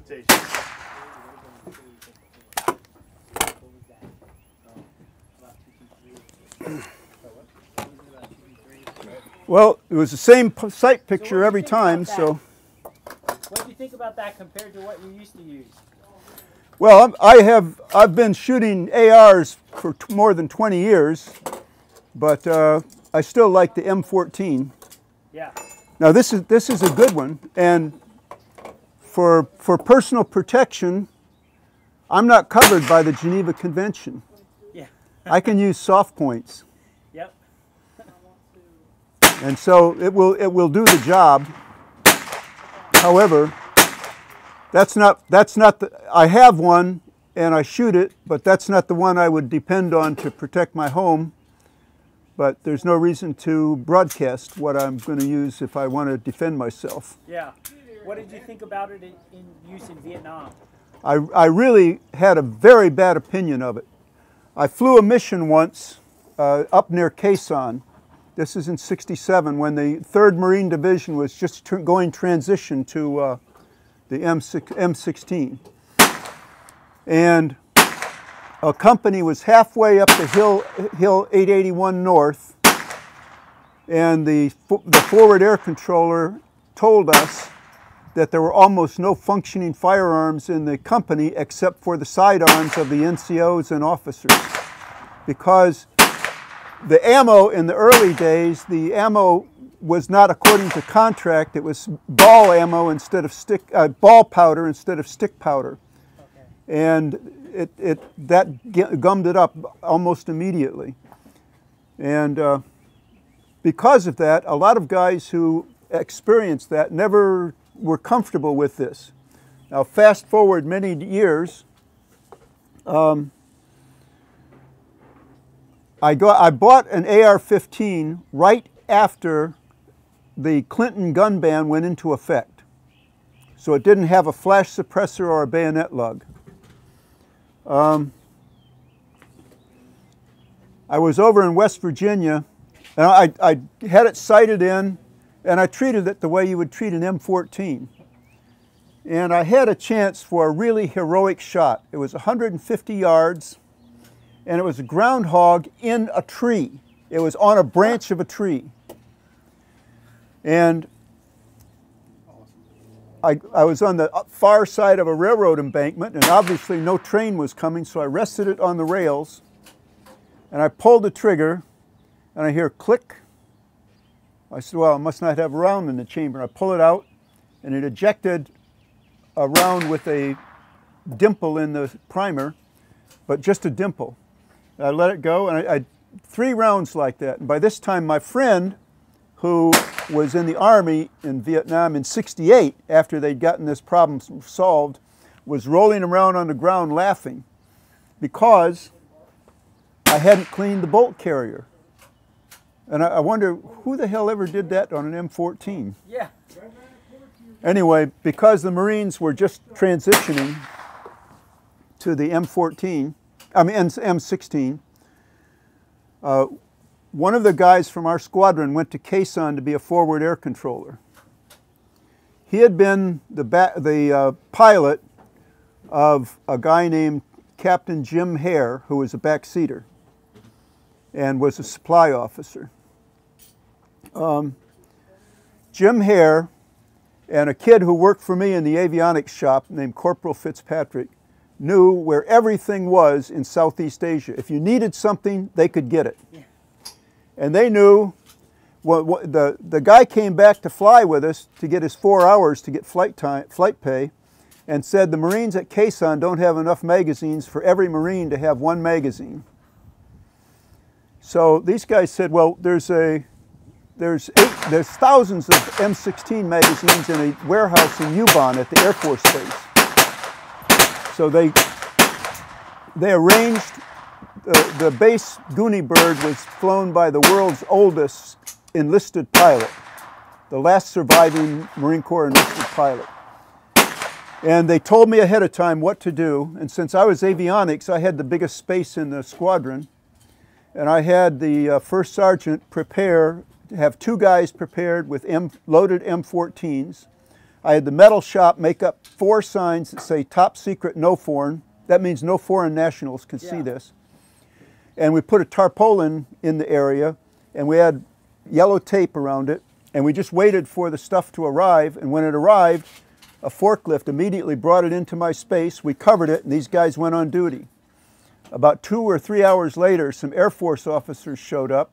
presentation. Well, it was the same site picture every time, so. What do you think about that compared to what you used to use? Well, I've been shooting ARs for more than 20 years, but I still like the M14. Yeah. Now this is a good one, and for personal protection, I'm not covered by the Geneva Convention. Yeah. I can use soft points. Yep. And so it will do the job. However, that's not I have one and I shoot it, but that's not the one I would depend on to protect my home. But there's no reason to broadcast what I'm going to use if I want to defend myself. Yeah. What did you think about it in use in Vietnam? I really had a very bad opinion of it. I flew a mission once up near Quai Son. This is in '67 when the 3rd Marine Division was just going transition to the M16. And a company was halfway up the hill 881 North, and the forward air controller told us that there were almost no functioning firearms in the company except for the sidearms of the NCOs and officers, because the ammo in the early days, the ammo was not according to contract. It was ball ammo instead of ball powder instead of stick powder, Okay. and that gummed it up almost immediately. And because of that, a lot of guys who experienced that never were comfortable with this. Now, fast forward many years. I bought an AR-15 right after the Clinton gun ban went into effect. So it didn't have a flash suppressor or a bayonet lug. I was over in West Virginia, and I had it sighted in, and I treated it the way you would treat an M14. And I had a chance for a really heroic shot. It was 150 yards. And it was a groundhog in a tree. It was on a branch of a tree. And I was on the far side of a railroad embankment, and obviously no train was coming, so I rested it on the rails, and I pulled the trigger, and I hear click. I said, well, I must not have a round in the chamber. I pull it out, and it ejected a round with a dimple in the primer, but just a dimple. I let it go, and I 3 rounds like that. And by this time, my friend, who was in the Army in Vietnam in '68, after they'd gotten this problem solved, was rolling around on the ground laughing because I hadn't cleaned the bolt carrier. And I wonder, who the hell ever did that on an M14? Yeah. Anyway, because the Marines were just transitioning to the M16, one of the guys from our squadron went to Quai Son to be a forward air controller. He had been the pilot of a guy named Captain Jim Hare, who was a backseater and was a supply officer. Jim Hare and a kid who worked for me in the avionics shop named Corporal Fitzpatrick knew where everything was in Southeast Asia. If you needed something, they could get it. Yeah. And they knew, well, the guy came back to fly with us to get his 4 hours to get flight pay, and said the Marines at Quai Son don't have enough magazines for every Marine to have 1 magazine. So these guys said, well, there's thousands of M16 magazines in a warehouse in Yubon at the Air Force Base. So they arranged, the base Goonie Bird was flown by the world's oldest enlisted pilot, the last surviving Marine Corps enlisted pilot. And they told me ahead of time what to do, and since I was avionics, I had the biggest space in the squadron, and I had the first sergeant have 2 guys prepared with loaded M14s, I had the metal shop make up 4 signs that say top secret, no foreign. That means no foreign nationals can see this. And we put a tarpaulin in the area, and we had yellow tape around it, and we just waited for the stuff to arrive. And when it arrived, a forklift immediately brought it into my space. We covered it, and these guys went on duty. About 2 or 3 hours later, some Air Force officers showed up,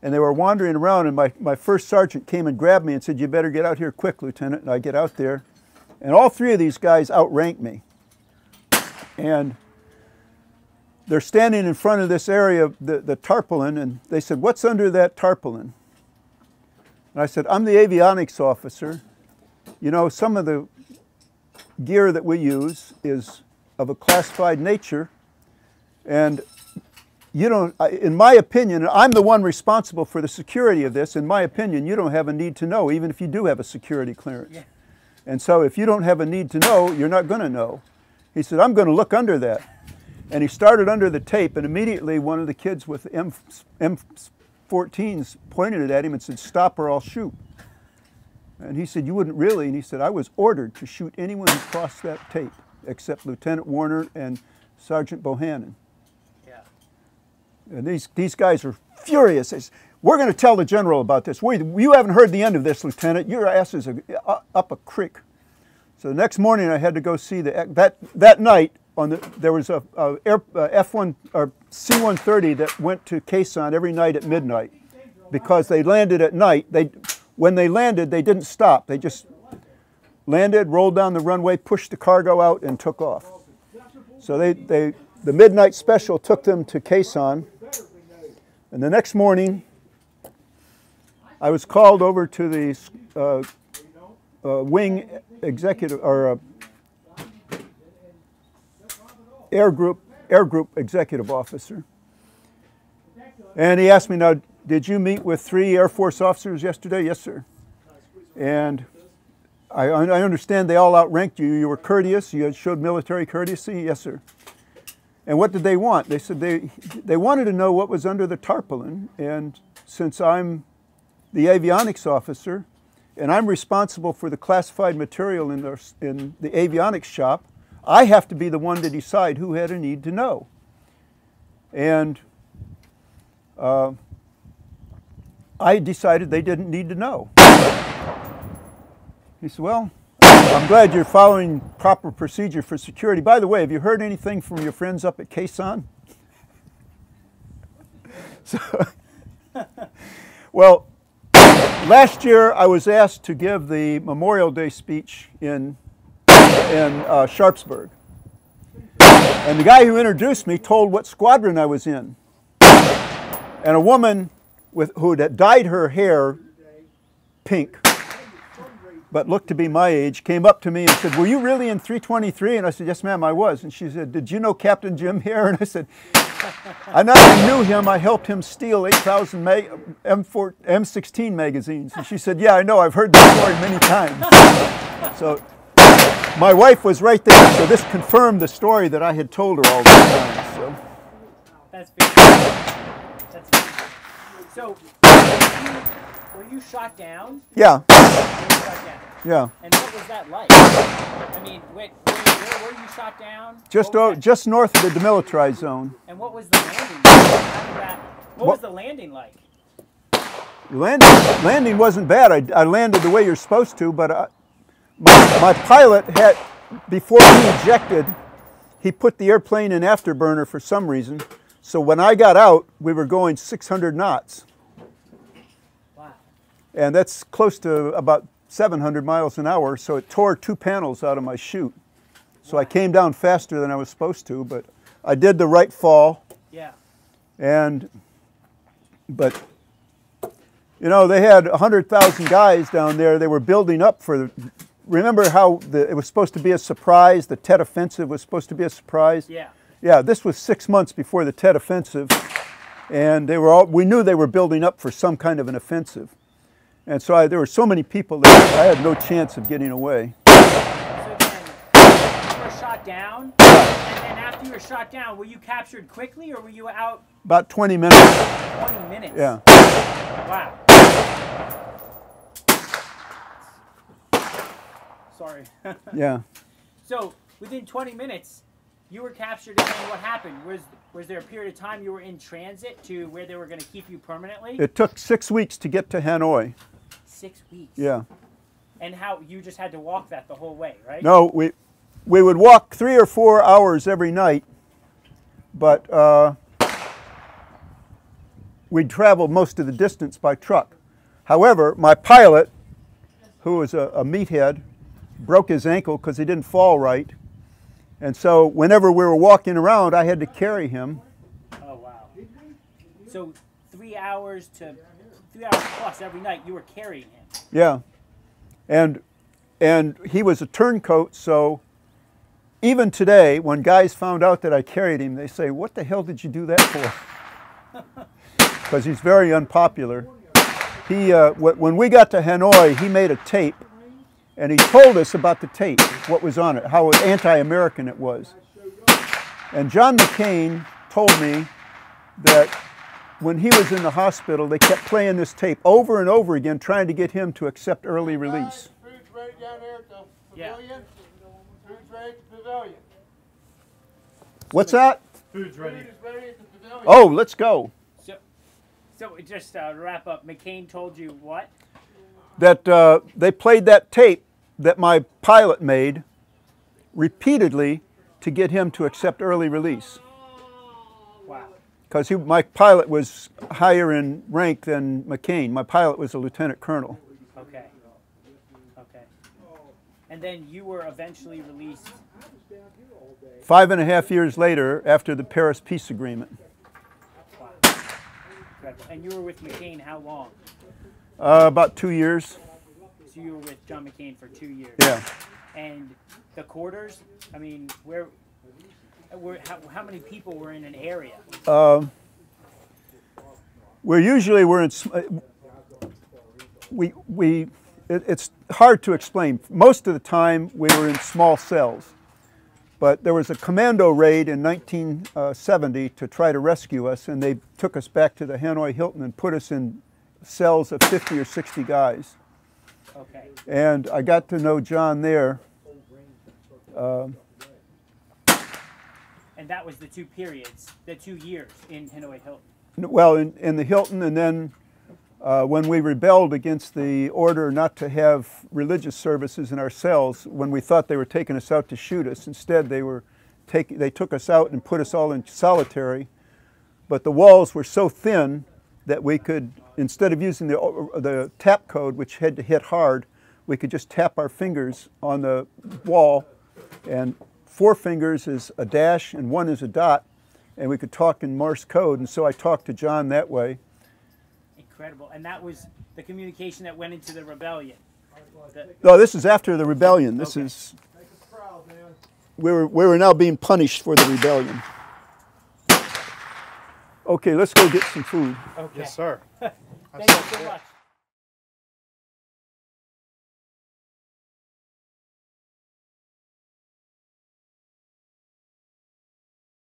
and they were wandering around, and my first sergeant came and grabbed me and said, "You better get out here quick, Lieutenant." And I get out there, and all 3 of these guys outranked me. And they're standing in front of this area, the tarpaulin, and they said, "What's under that tarpaulin?" And I said, "I'm the avionics officer. You know, some of the gear that we use is of a classified nature, and you don't, in my opinion, I'm the one responsible for the security of this. In my opinion, you don't have a need to know, even if you do have a security clearance. Yeah. And so if you don't have a need to know, you're not going to know." He said, "I'm going to look under that." And he started under the tape, and immediately one of the kids with M14s pointed it at him and said, "Stop or I'll shoot." And he said, "You wouldn't really?" And he said, "I was ordered to shoot anyone who crossed that tape, except Lieutenant Warner and Sergeant Bohannon." And these guys are furious. They say, "We're going to tell the general about this. You haven't heard the end of this, Lieutenant. Your ass is up a creek." So the next morning I had to go see that night there was a F1 or C-130 that went to Quezon every night at midnight because they landed at night. When they landed, they didn't stop. They just landed, rolled down the runway, pushed the cargo out, and took off. So the midnight special took them to Quezon. And the next morning, I was called over to the wing executive or air group executive officer, and he asked me, "Now, did you meet with 3 Air Force officers yesterday?" "Yes, sir." "And I understand they all outranked you. You were courteous. You showed military courtesy." "Yes, sir." "And what did they want?" They said they wanted to know what was under the tarpaulin, and since I'm the avionics officer and I'm responsible for the classified material in the avionics shop, I have to be the one to decide who had a need to know. And I decided they didn't need to know. He said, "Well, I'm glad you're following proper procedure for security. By the way, have you heard anything from your friends up at Quezon?" Well, last year I was asked to give the Memorial Day speech in Sharpsburg. And the guy who introduced me told what squadron I was in. And a woman who had dyed her hair pink, but looked to be my age, came up to me and said, "Were you really in 323? And I said, "Yes, ma'am, I was." And she said, "Did you know Captain Jim Hare?" And I said, "I not only knew him, I helped him steal 8,000 M16 magazines." And she said, "Yeah, I know, I've heard that story many times." So my wife was right there, so this confirmed the story that I had told her all the time. So. That's fantastic. That's fantastic. So, were you shot down? Yeah. Yeah. And what was that like? I mean, where were you shot down? Just north of the demilitarized zone. And what was the landing like? What was the landing like? Landing wasn't bad. I landed the way you're supposed to, but my pilot had, before he ejected, he put the airplane in afterburner for some reason. So when I got out, we were going 600 knots. Wow. And that's close to about 700 miles an hour, so it tore 2 panels out of my chute. So I came down faster than I was supposed to, but I did the right fall. Yeah. But you know, they had 100,000 guys down there. They were building up for remember how it was supposed to be a surprise? The Tet Offensive was supposed to be a surprise? Yeah. Yeah, this was 6 months before the Tet Offensive, and we knew they were building up for some kind of an offensive. And so there were so many people there, I had no chance of getting away. So then you were shot down, and then after you were shot down, were you captured quickly or were you out? About 20 minutes. 20 minutes? Yeah. Wow. sorry. Yeah. So within 20 minutes, you were captured, and then what happened? Was there a period of time you were in transit to where they were going to keep you permanently? It took 6 weeks to get to Hanoi. 6 weeks. Yeah. And how you just had to walk that the whole way, right? No, we would walk 3 or 4 hours every night, but we'd travel most of the distance by truck. However, my pilot, who was a meathead, broke his ankle because he didn't fall right. And so whenever we were walking around, I had to carry him. Oh, wow. So 3 hours plus every night, you were carrying him. Yeah. And he was a turncoat, so even today, when guys found out that I carried him, they say, "What the hell did you do that for?" Because he's very unpopular. When we got to Hanoi, he made a tape, and he told us about the tape, what was on it, how anti-American it was. And John McCain told me that when he was in the hospital, they kept playing this tape over and over again, trying to get him to accept early release. Food's ready down there at the pavilion. Food's ready at the pavilion. What's that? Food's ready. Food is ready at the pavilion. Oh, let's go. So just to wrap up, McCain told you what? That they played that tape that my pilot made repeatedly to get him to accept early release. Wow. Because my pilot was higher in rank than McCain. My pilot was a lieutenant colonel. Okay. Okay. And then you were eventually released. 5.5 years later, after the Paris Peace Agreement. Wow. And you were with McCain how long? About 2 years. So you were with John McCain for 2 years. Yeah. And the quarters, I mean, how many people were in an area? It's hard to explain. Most of the time we were in small cells, but there was a commando raid in 1970 to try to rescue us, and they took us back to the Hanoi Hilton and put us in cells of 50 or 60 guys. Okay. And I got to know John there. And that was the 2 periods, the 2 years in Hanoi Hilton. Well, in the Hilton, and then when we rebelled against the order not to have religious services in our cells, when we thought they were taking us out to shoot us, instead they took us out and put us all in solitary. But the walls were so thin that we could, instead of using the tap code, which had to hit hard, we could just tap our fingers on the wall, and 4 fingers is a dash and 1 is a dot, and we could talk in Morse code, and so I talked to John that way. Incredible. And that was the communication that went into the rebellion. No, this is after the rebellion. This Okay. is, we were now being punished for the rebellion. Okay, let's go get some food. Okay. Yes, sir. Thank you so much.